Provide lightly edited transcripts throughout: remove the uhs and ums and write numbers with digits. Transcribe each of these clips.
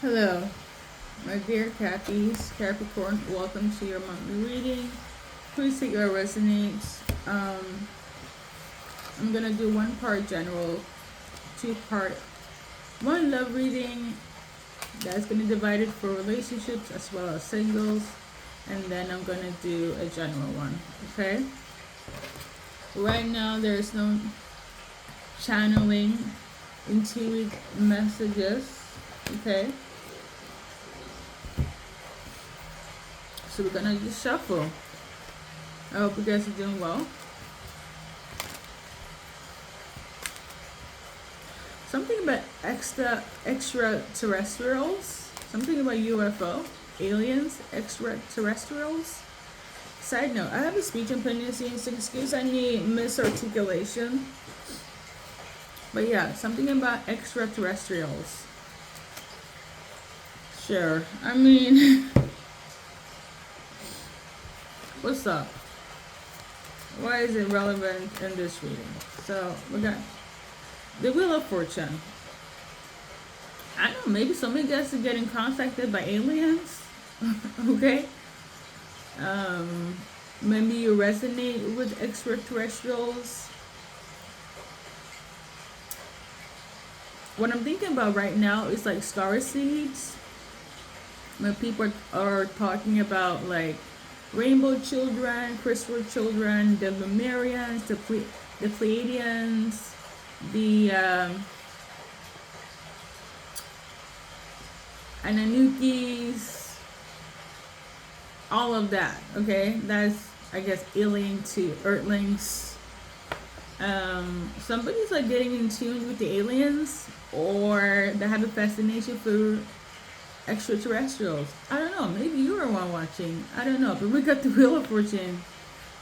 Hello, my dear Cappies, Capricorn. Welcome to your monthly reading. Please take your resonates. I'm gonna do one part general, two part, one love reading that's gonna divide it for relationships as well as singles, and then I'm gonna do a general one. Okay. Right now, there's no channeling into messages. Okay. So we're gonna just shuffle. I hope you guys are doing well. Something about extraterrestrials. Something about UFO, aliens, extraterrestrials. Side note: I have a speech impediment, so excuse any misarticulation. But yeah, something about extraterrestrials. Sure. I mean, what's up? Why is it relevant in this reading? So we got the Wheel of Fortune. I don't know, maybe some of you guys are getting contacted by aliens. Okay. Maybe you resonate with extraterrestrials. What I'm thinking about right now is like star seeds. When people are talking about like rainbow children, crystal children, the Lemurians, the Pleiadians, the Ananukis, all of that. Okay, that's, I guess, alien to Earthlings. Somebody's like getting in tune with the aliens, or they have a fascination for extraterrestrials. I don't know. Maybe you are one watching. I don't know. But we got the Wheel of Fortune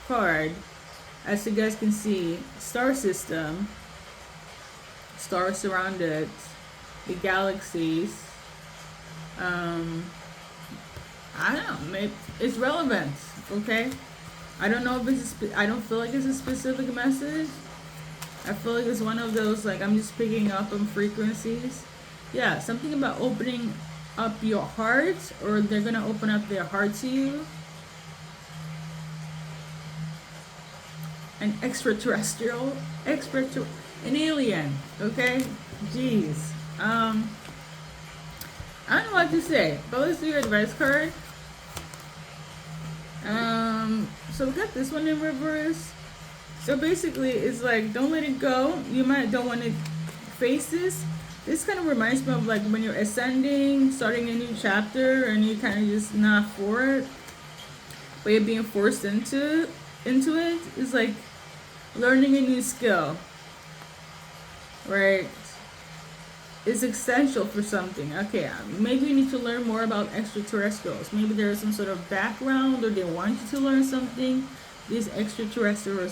card. As you guys can see, star system, stars surrounded, the galaxies. I don't know. Maybe it's relevant. Okay. I don't know if it's. I don't feel like it's a specific message. I feel like it's one of those like I'm just picking up on frequencies. Yeah, something about opening up your heart, or they're gonna open up their heart to you. An extraterrestrial, an alien. Okay, jeez. I don't know what to say, but let's do your advice card. So we got this one in reverse. So basically, it's like don't let it go. You might don't want to face this. This kind of reminds me of like when you're ascending, starting a new chapter, and you kind of just not for it, but you're being forced into it. It's like learning a new skill, right? It's essential for something. Okay, maybe you need to learn more about extraterrestrials. Maybe there's some sort of background, or they want you to learn something. These extraterrestrial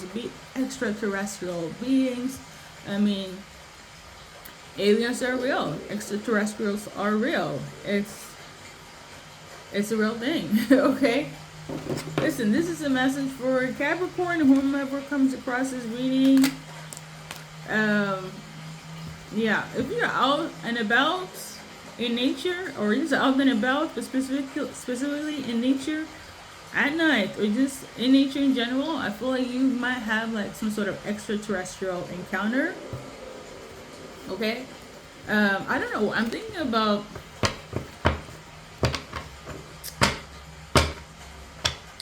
beings. I mean, aliens are real. Extraterrestrials are real. It's a real thing. Okay. Listen, this is a message for Capricorn, whomever comes across this reading. Yeah, if you're out and about in nature, or just out and about, but specifically in nature at night, or just in nature in general, I feel like you might have like some sort of extraterrestrial encounter. Okay. I don't know. I'm thinking about.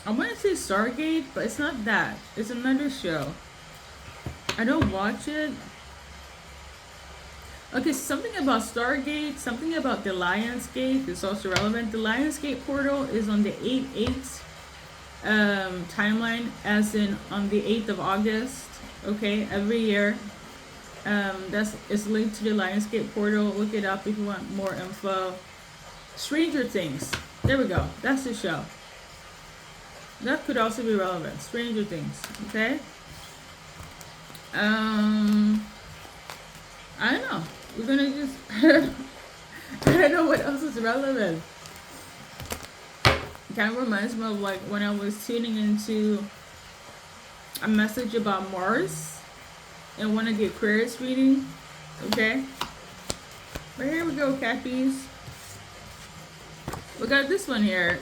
I want to say Stargate, but it's not that. It's another show. I don't watch it. Okay, something about Stargate, something about the Lionsgate is also relevant. The Lionsgate portal is on the 8/8 timeline, as in on the 8th of August. Okay, every year. It's linked to the Lionsgate portal. Look it up if you want more info. Stranger Things. There we go. That's the show. That could also be relevant. Stranger Things. Okay. I don't know. We're gonna just. I don't know what else is relevant. It kind of reminds me of like when I was tuning into a message about Mars in one of the Aquarius reading. Okay. But here we go, Cappies. We got this one here.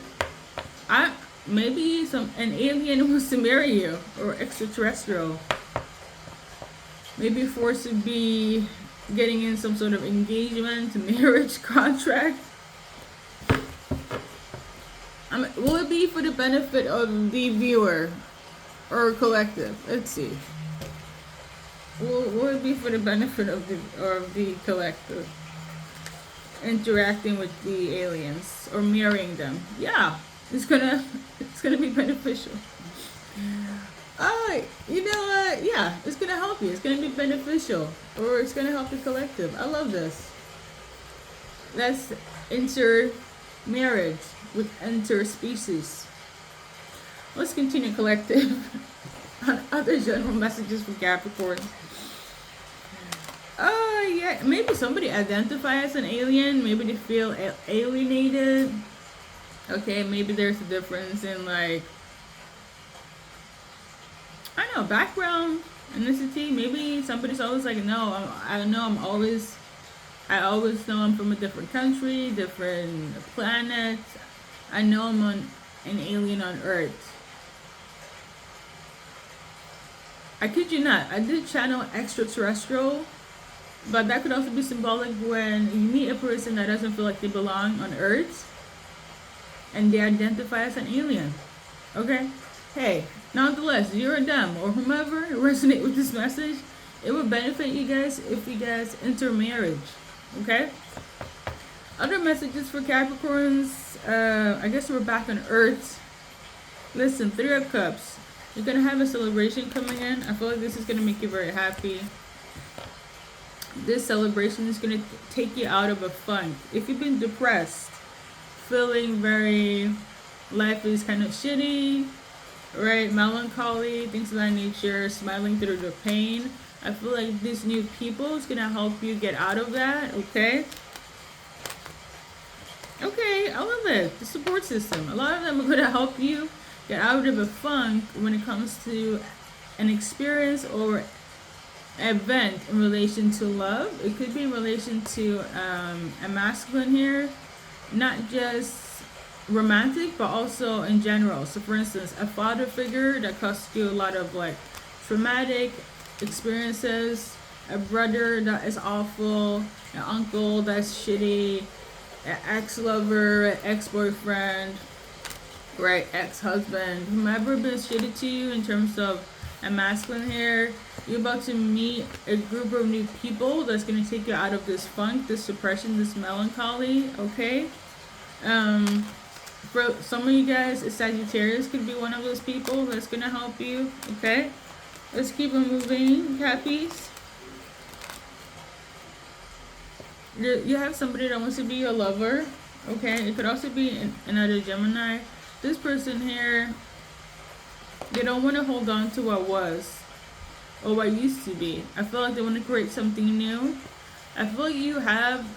I maybe an alien wants to marry you, or extraterrestrial. Maybe forced to be getting in some sort of engagement, marriage contract. Will it be for the benefit of the viewer or collective? Let's see. Will it be for the benefit of the collective? Interacting with the aliens or marrying them. Yeah, it's gonna be beneficial. You know what? Yeah, it's gonna help you. It's gonna be beneficial, or it's gonna help the collective. I love this. Let's enter marriage with enter species. Let's continue collective on other general messages for Capricorn. Yeah, maybe somebody identifies as an alien. Maybe they feel alienated. Okay, maybe there's a difference in, like, I don't know, background, ethnicity. Maybe somebody's always like, no, I always know I'm from a different country, different planet. I know I'm an alien on Earth. I kid you not, I did channel Extraterrestrial, but that could also be symbolic when you meet a person that doesn't feel like they belong on Earth and they identify as an alien. Okay? Hey, nonetheless, you're a them or whomever resonate with this message, it would benefit you guys if you guys enter marriage. Okay? Other messages for Capricorns, I guess we're back on Earth. Listen, 3 of Cups. You're going to have a celebration coming in. I feel like this is going to make you very happy. This celebration is going to take you out of a funk. If you've been depressed, feeling very, life is kind of shitty, right? Melancholy, things of that nature, smiling through the pain. I feel like this new people is going to help you get out of that, okay? Okay, I love it. The support system. A lot of them are going to help you get out of a funk when it comes to an experience or event in relation to love. It could be in relation to a masculine here, not just romantic, but also in general. So for instance, a father figure that costs you a lot of, like, traumatic experiences, a brother that is awful, an uncle that's shitty, an ex-lover, an ex-boyfriend, right, ex-husband, whomever been shitty to you in terms of a masculine here. You're about to meet a group of new people that's going to take you out of this funk, this depression, this melancholy, okay? For some of you guys, Sagittarius could be one of those people that's going to help you, okay? Let's keep on moving, Cappies. You have somebody that wants to be your lover, okay? It could also be another Gemini. This person here, they don't want to hold on to what was or what used to be. I feel like they want to create something new. I feel like you have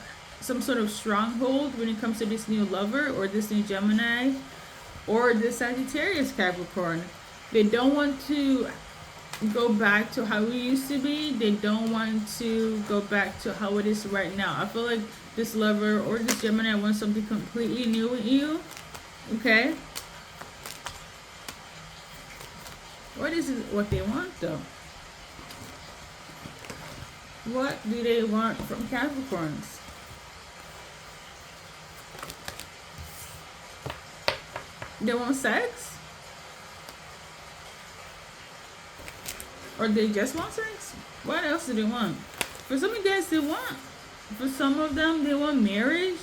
some sort of stronghold when it comes to this new lover or this new Gemini or this Sagittarius Capricorn. They don't want to go back to how we used to be. They don't want to go back to how it is right now. I feel like this lover or this Gemini wants something completely new with you, okay? What is it, what they want though? What do they want from Capricorns? They want sex? Or they just want sex? What else do they want? For some of you guys, for some of them, they want marriage.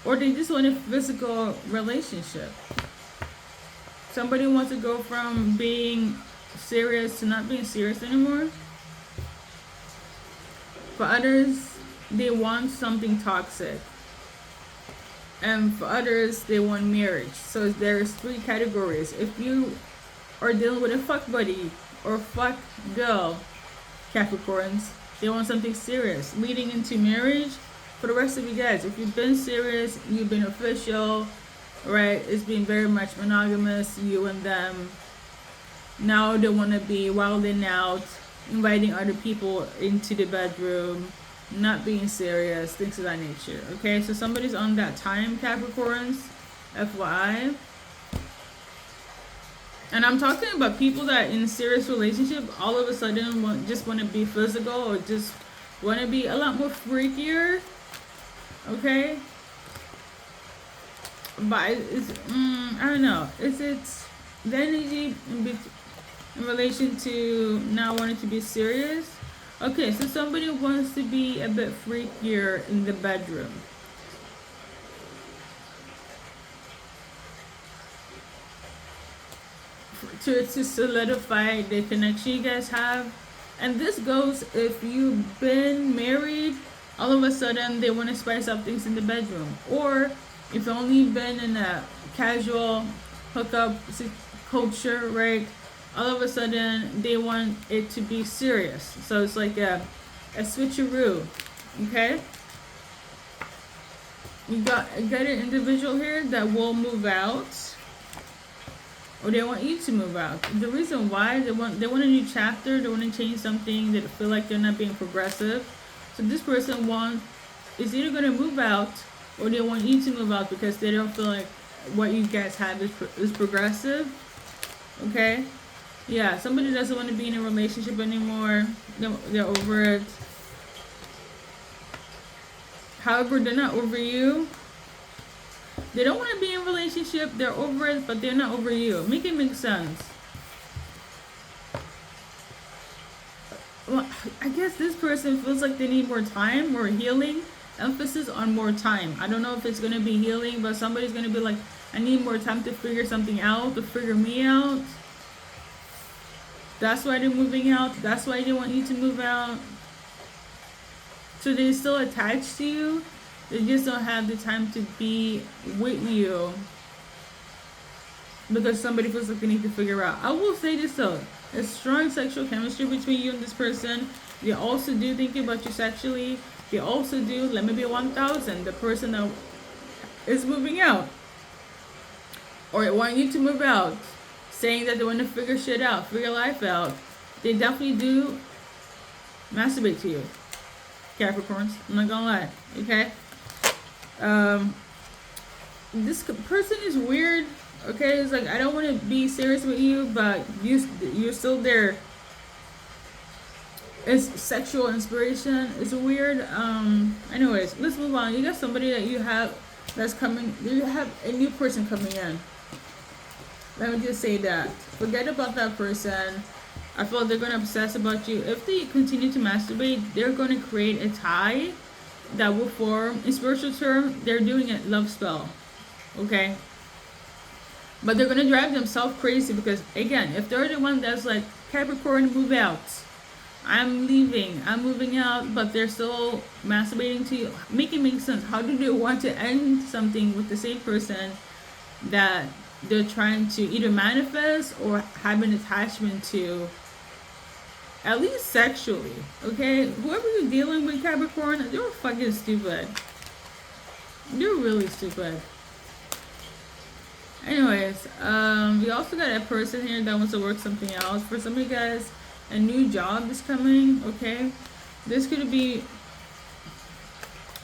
Or they just want a physical relationship. Somebody wants to go from being serious to not being serious anymore. For others, they want something toxic. And for others, they want marriage. So there's 3 categories. If you are dealing with a fuck buddy or fuck girl, Capricorns, they want something serious leading into marriage. For the rest of you guys, if you've been serious, you've been official, right, it's been very much monogamous, you and them. Now they want to be wilding out, inviting other people into the bedroom, not being serious, things of that nature. Okay, so somebody's on that time, Capricorns, FYI. And I'm talking about people that in a serious relationship all of a sudden just want to be physical, or just want to be a lot more freakier. Okay, but it's I don't know. It's the energy in relation to not wanting to be serious. Okay, so somebody wants to be a bit freakier in the bedroom. To solidify the connection you guys have. And this goes if you've been married, all of a sudden they want to spice up things in the bedroom. Or if you've only been in a casual hookup culture, right? All of a sudden they want it to be serious. So it's like a switcheroo. Okay? You got an individual here that will move out, or they want you to move out. The reason why they want a new chapter, they want to change something, they feel like they're not being progressive. So this person is either going to move out, or they want you to move out because they don't feel like what you guys have is progressive. Okay, yeah, somebody doesn't want to be in a relationship anymore. They're over it. However, they're not over you. They don't want to be in a relationship, they're over it, but they're not over you. Make it make sense. Well, I guess this person feels like they need more time, more healing. Emphasis on more time. I don't know if it's going to be healing, but somebody's going to be like, I need more time to figure something out, to figure me out. That's why they're moving out. That's why they want you to move out. So they're still attached to you. They just don't have the time to be with you because somebody feels like they need to figure out. I will say this though, a strong sexual chemistry between you and this person. They also do think about you sexually. They also do, let me be 1,000, the person that is moving out or want you to move out, saying that they want to figure shit out, figure life out. They definitely do masturbate to you, Capricorns. I'm not gonna lie, okay? This person is weird. Okay, it's like, I don't want to be serious with you, but you're still there. It's sexual inspiration. It's weird. Anyways, let's move on. You got somebody that you have that's coming. You have a new person coming in. Let me just say that. Forget about that person. I feel like they're gonna obsess about you. If they continue to masturbate, they're gonna create a tie that will form, in spiritual term, they're doing a love spell. Okay, but they're gonna drive themselves crazy because, again, if they're the one that's like, Capricorn, move out, I'm leaving, I'm moving out, but they're still masturbating to you, make it make sense. How do they want to end something with the same person that they're trying to either manifest or have an attachment to, at least sexually? Okay, whoever you're dealing with, Capricorn, they're fucking stupid. They're really stupid. Anyways, we also got a person here that wants to work something else. For some of you guys, a new job is coming. Okay, this could be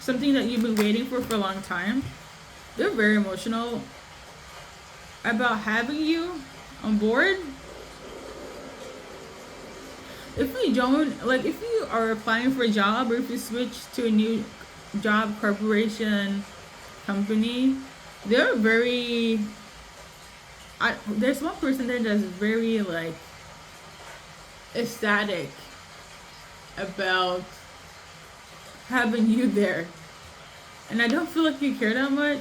something that you've been waiting for a long time. They're very emotional about having you on board. If you don't, like, if you are applying for a job, or if you switch to a new job, corporation, company, they're very, there's one person there that's very, like, ecstatic about having you there. And I don't feel like you care that much.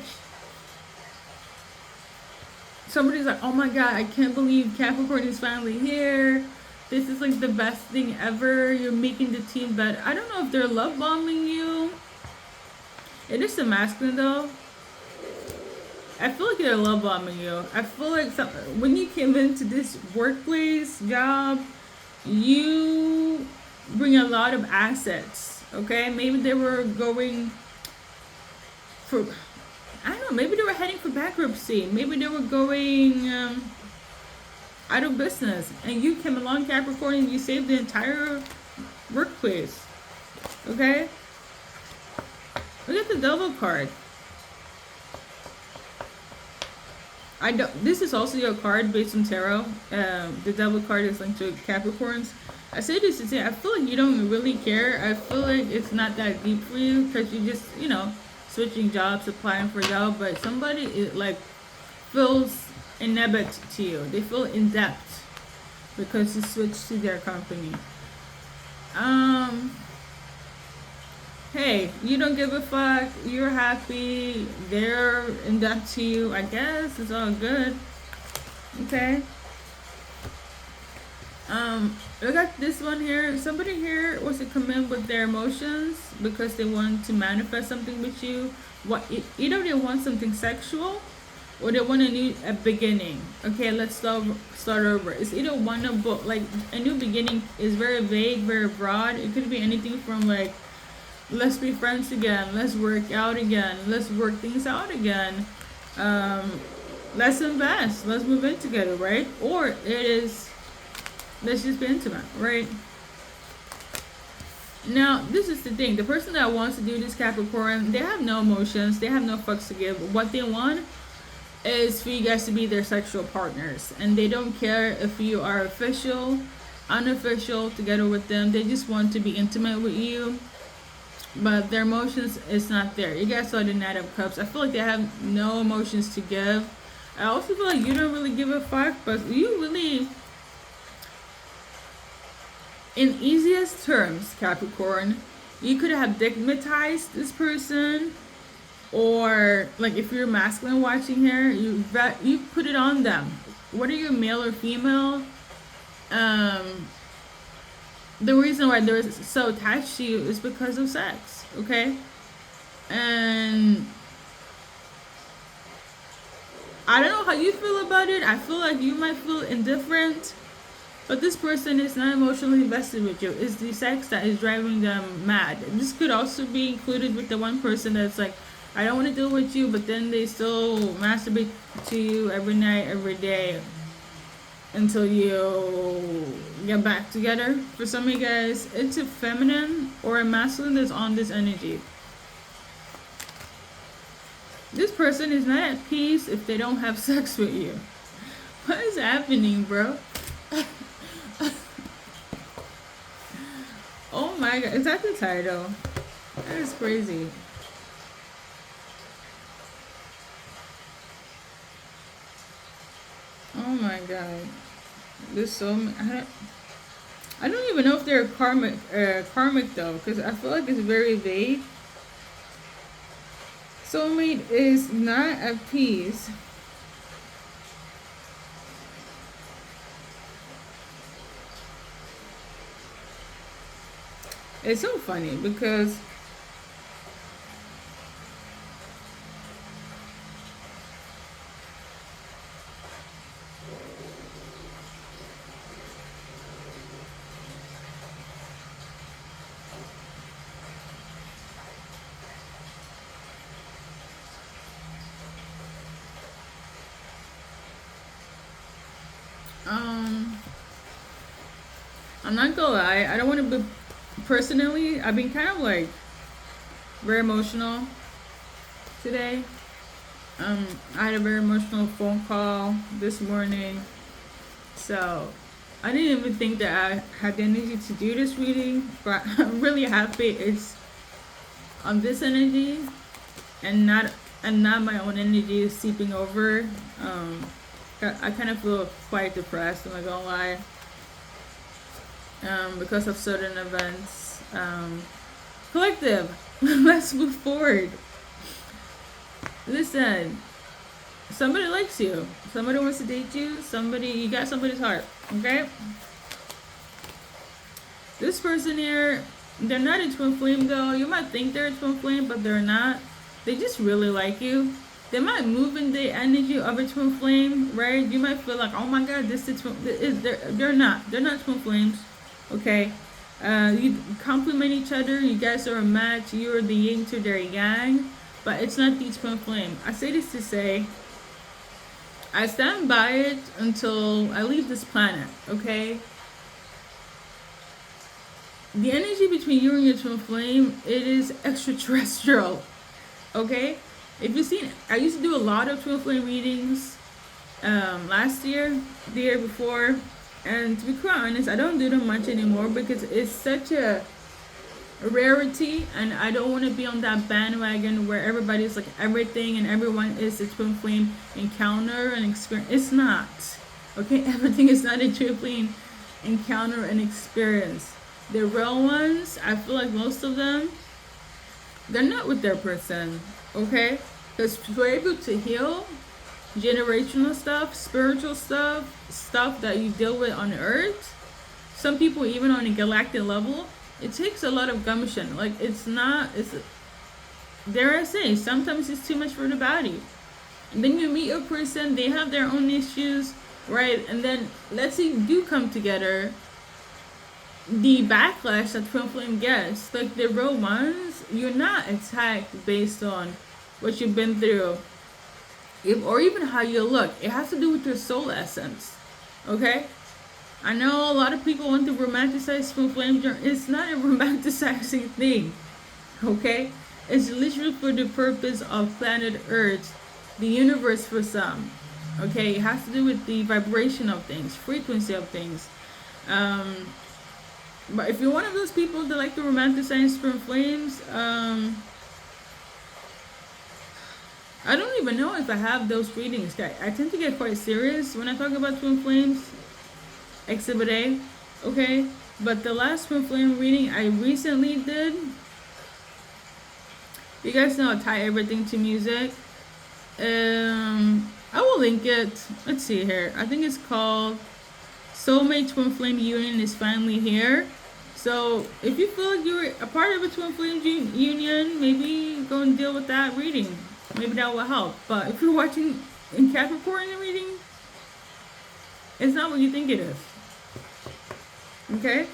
Somebody's like, oh my god, I can't believe Capricorn is finally here. This is like the best thing ever. You're making the team better. I don't know if they're love bombing you. It is a masculine though. I feel like they're love bombing you. I feel like when you came into this workplace job, you bring a lot of assets. Okay, maybe they were going for, I don't know, maybe they were heading for bankruptcy. Maybe they were going out of business, and you came along, Capricorn, and you saved the entire workplace. Okay, Look at the Devil card. I don't. This is also your card based on tarot. The Devil card is linked to Capricorns. I say this to say I feel like you don't really care. I feel like it's not that deep for you because you just, you know, switching jobs, applying for a job. But somebody it like feels inebit to you. They feel in debt because you switched to their company. Hey, you don't give a fuck. You're happy. They're in debt to you. I guess it's all good. Okay. Look at this one here. Somebody here wants to come in with their emotions because they want to manifest something with you. What either they want something sexual or they want a beginning. Okay, let's start over. It's either one of both. Like a new beginning is very vague, very broad. It could be anything from like, let's be friends again, let's work out again, let's work things out again, let's invest, let's move in together, right? Or it is, let's just be intimate, right? Now, this is the thing. The person that wants to do this, Capricorn, they have no emotions. They have no fucks to give. What they want is for you guys to be their sexual partners. And they don't care if you are official, unofficial, together with them. They just want to be intimate with you. But their emotions is not there. You guys saw the Knight of Cups. I feel like they have no emotions to give. I also feel like you don't really give a fuck. But you really... in easiest terms, Capricorn, you could have stigmatized this person, or like if you're masculine watching here, you put it on them. Whether you're male or female, the reason why they're so attached to you is because of sex, okay? And I don't know how you feel about it. I feel like you might feel indifferent. But this person is not emotionally invested with you. It's the sex that is driving them mad. This could also be included with the one person that's like, I don't want to deal with you, but then they still masturbate to you every night, every day, until you get back together. For some of you guys, it's a feminine or a masculine that's on this energy. This person is not at peace if they don't have sex with you. What is happening, bro? Oh my god, is that the title? That is crazy. Oh my god. There's so many. I don't even know if they're karmic though, because I feel like it's very vague. Soulmate is not at peace. It's so funny because I'm not gonna lie, I don't want to be personally, I've been kind of like very emotional today. I had a very emotional phone call this morning, so I didn't even think that I had the energy to do this reading, but I'm really happy it's on this energy and not my own energy seeping over. I kind of feel quite depressed, I'm not gonna lie. Because of certain events. Collective, let's move forward. Listen, somebody likes you. Somebody wants to date you. You got somebody's heart, okay? This person here, they're not a twin flame though. You might think they're a twin flame, but they're not. They just really like you. They might move in the energy of a twin flame, right? You might feel like, oh my god, this is twin. They're not twin flames. Okay, you complement each other. You guys are a match. You're the yin to their yang, but it's not the twin flame. I say this to say, I stand by it until I leave this planet. Okay, the energy between you and your twin flame, it is extraterrestrial. Okay, if you've seen, I used to do a lot of twin flame readings last year, the year before, and to be quite honest, I don't do them much anymore because it's such a rarity, and I don't want to be on that bandwagon where everybody's like everything and everyone is a twin flame encounter and experience. It's not. Okay, everything is not a twin flame encounter and experience. The real ones, I feel like most of them, they're not with their person. Okay, because to be able to heal generational stuff, spiritual stuff, stuff that you deal with on earth, some people even on a galactic level, it takes a lot of gumption. Like, it's dare I say, sometimes it's too much for the body. And then you meet a person, they have their own issues, right? And then let's say you do come together, the backlash that twin flame gets, like the real ones, you're not attacked based on what you've been through, or even how you look. It has to do with your soul essence. Okay? I know a lot of people want to romanticize twin flame. It's not a romanticizing thing. Okay? It's literally for the purpose of planet Earth, the universe for some. Okay? It has to do with the vibration of things, frequency of things. But if you're one of those people that like to romanticize twin flames, I don't even know if I have those readings. I tend to get quite serious when I talk about twin flames. Exhibit A, okay? But the last twin flame reading I recently did, you guys know I tie everything to music. I will link it. Let's see here. I think it's called Soulmate Twin Flame Union is Finally Here. So if you feel like you're a part of a twin flame union, maybe go and deal with that reading. Maybe that will help. But if you're watching in Capricorn reading, it's not what you think it is. Okay?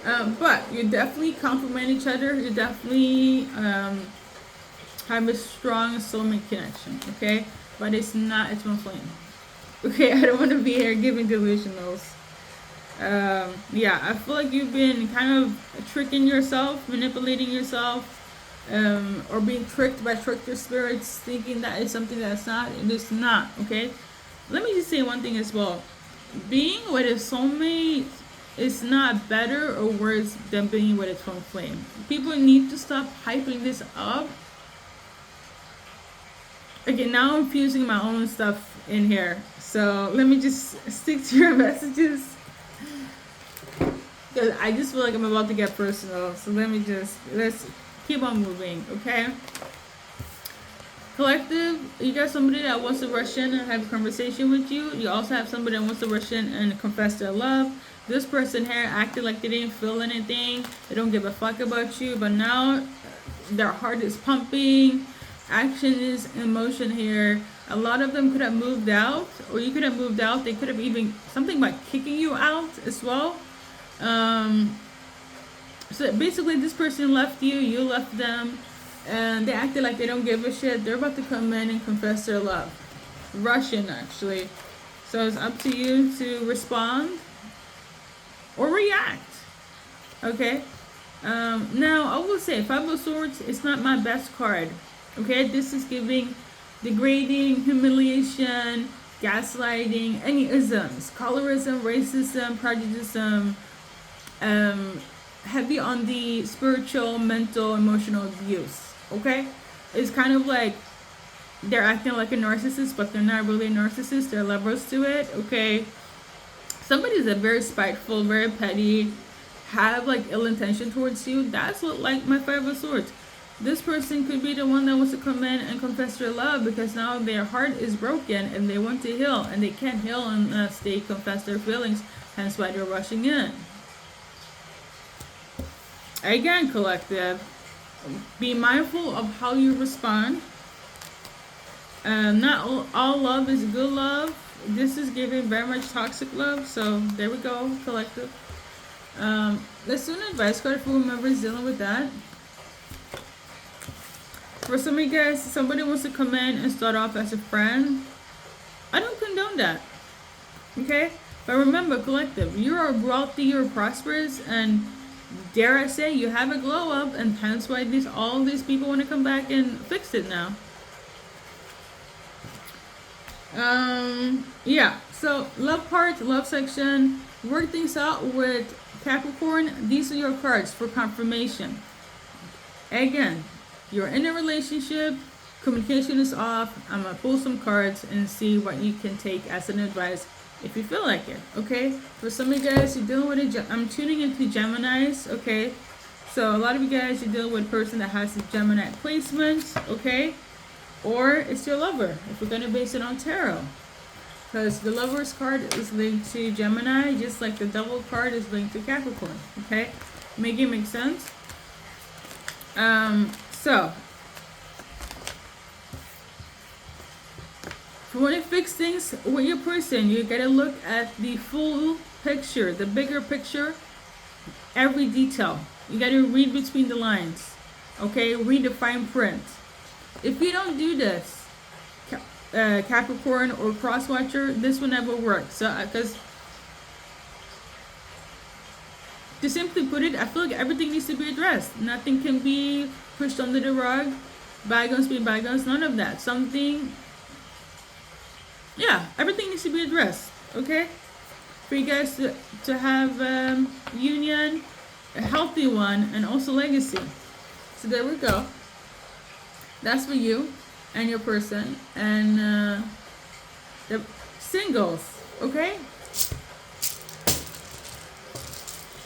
But you definitely complement each other. You definitely have a strong soulmate connection. Okay? But it's not a twin flame. Okay? I don't want to be here giving delusionals. Yeah, I feel like you've been kind of tricking yourself, manipulating yourself, or being tricked by trickster spirits, thinking that it's something that's not. It is not. Okay? Let me just say one thing as well. Being with a soulmate is not better or worse than being with a twin flame. People need to stop hyping this up. Okay, now I'm fusing my own stuff in here. So let me just stick to your messages. Because I just feel like I'm about to get personal. So let's keep on moving, okay? Collective, you got somebody that wants to rush in and have a conversation with you. You also have somebody that wants to rush in and confess their love. This person here acted like they didn't feel anything. They don't give a fuck about you. But now their heart is pumping. Action is in motion here. A lot of them could have moved out. Or you could have moved out. They could have even something about kicking you out as well. So basically this person left you. You left them. And they acted like they don't give a shit. They're about to come in and confess their love. Russian, actually. So it's up to you to respond or react. Okay? Now, I will say, Five of Swords is not my best card. Okay? This is giving degrading, humiliation, gaslighting, any isms. Colorism, racism, prejudice, heavy on the spiritual, mental, emotional abuse. Okay? It's kind of like they're acting like a narcissist, but they're not really a narcissist. There are levels to it. Okay? Somebody's a very spiteful, very petty, have like ill intention towards you. That's what, like, my Five of Swords. This person could be the one that wants to come in and confess their love because now their heart is broken and they want to heal, and they can't heal unless they confess their feelings. Hence why they're rushing in. Again, collective, be mindful of how you respond. Not all love is good love. This is giving very much toxic love. So there we go, collective. Let's do an advice card for whomever is dealing with that. For some of you guys, somebody wants to come in and start off as a friend. I don't condone that. Okay? But remember, collective, you are wealthy, you're prosperous, and dare I say, you have a glow up, and hence why all these people want to come back and fix it now. Yeah, so love part, love section, work things out with Capricorn. These are your cards for confirmation. Again, you're in a relationship, communication is off. I'm gonna pull some cards and see what you can take as an advice if you feel like it. Okay, for some of you guys, you're dealing with I'm tuning into Geminis. Okay, so a lot of you guys, you're dealing with a person that has a Gemini placement. Okay, or it's your lover if we're gonna base it on tarot, because the Lover's card is linked to Gemini, just like the Devil card is linked to Capricorn. Okay, make it make sense. So for when you fix things with your person, you gotta look at the full picture, the bigger picture, every detail. You gotta read between the lines. Okay, read the fine print. If you don't do this, Capricorn or cross-watcher, this will never work. So, because to simply put it, I feel like everything needs to be addressed. Nothing can be pushed under the rug. Bygones be bygones. None of that. Everything needs to be addressed. Okay, for you guys to have union, a healthy one, and also legacy. So there we go. That's for you and your person and the singles. Okay.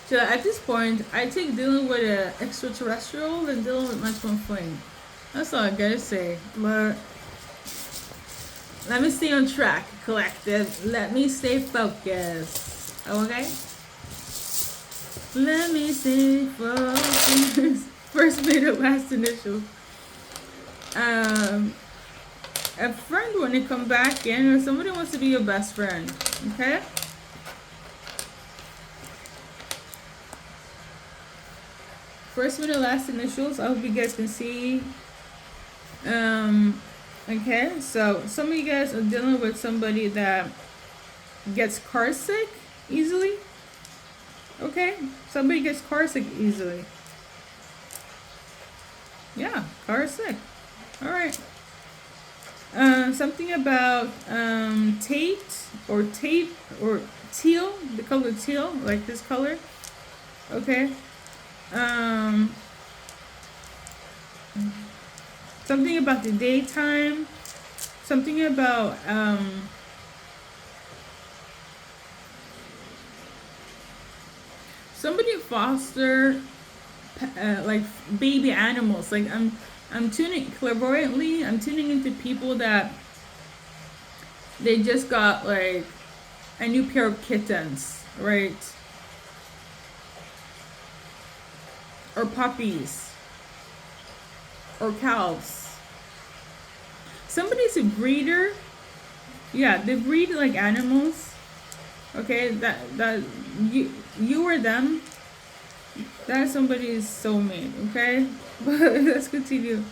So at this point, I think dealing with an extraterrestrial than dealing with my twin flame. That's all I gotta say. But let me stay on track, collective. Let me stay focused. Okay? Let me stay focused. First middle, last initial. A friend want to come back in, or somebody wants to be your best friend. Okay? First middle, last initials. I hope you guys can see. Okay, so some of you guys are dealing with somebody that gets car sick easily. Okay, somebody gets car sick easily. Yeah, car sick. All right. Something about tape or teal, the color teal, like this color. Okay. Something about the daytime. Something about somebody foster like baby animals. Like I'm tuning clairvoyantly. I'm tuning into people that they just got like a new pair of kittens, right? Or puppies. Or cows. Somebody's a breeder. Yeah, they breed like animals. Okay, that you or them. That's somebody's soulmate. Okay, but let's continue.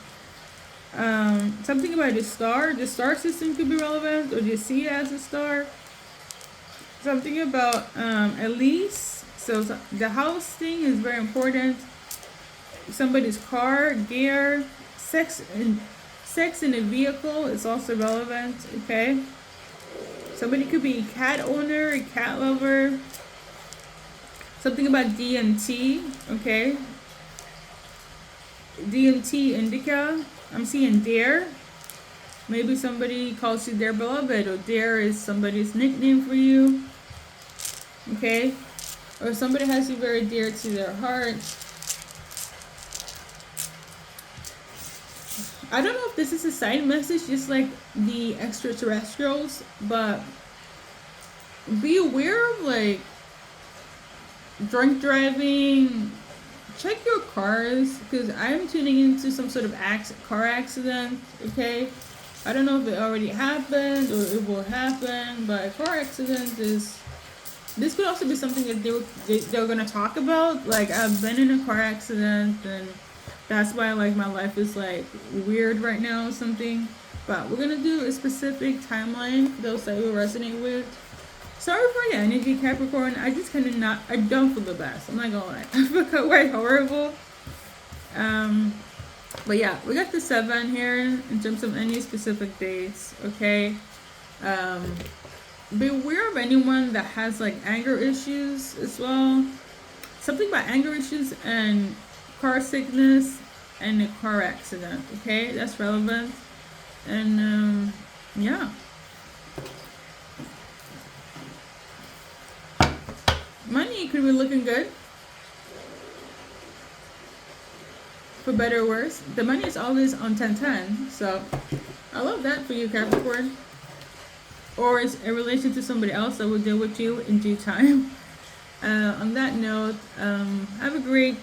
Something about the star. The star system could be relevant, or do you see it as a star? Something about a lease. So the house thing is very important. Somebody's car, gear, sex in a vehicle is also relevant. Okay, somebody could be a cat owner, a cat lover. Something about DMT. Okay, DMT indica. I'm seeing dare. Maybe somebody calls you their beloved, or dare is somebody's nickname for you. Okay, or somebody has you very dear to their heart. I don't know if this is a side message, just like the extraterrestrials, but be aware of like drunk driving. Check your cars, because I'm tuning into some sort of car accident. Okay, I don't know if it already happened or it will happen, but a car accident is. This could also be something that they're gonna talk about. Like, I've been in a car accident, and that's why like my life is like weird right now or something. But we're gonna do a specific timeline for those that will resonate with. Sorry for the energy, Capricorn. I just kind of not. I don't feel the best. I'm not gonna lie. I feel quite horrible. But yeah, we got the 7 here in terms of any specific dates. Okay. Beware of anyone that has like anger issues as well. Something about anger issues and car sickness and a car accident. Okay, that's relevant. And yeah. Money could be looking good. For better or worse. The money is always on 10-10. So I love that for you, Capricorn. Or it's in relation to somebody else that will deal with you in due time. On that note, have a great,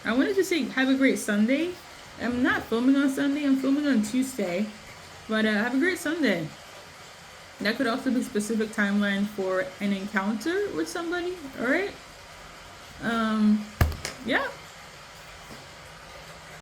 I wanted to say have a great Sunday. I'm not filming on Sunday, I'm filming on Tuesday. But have a great Sunday. That could also be a specific timeline for an encounter with somebody. Alright? Yeah.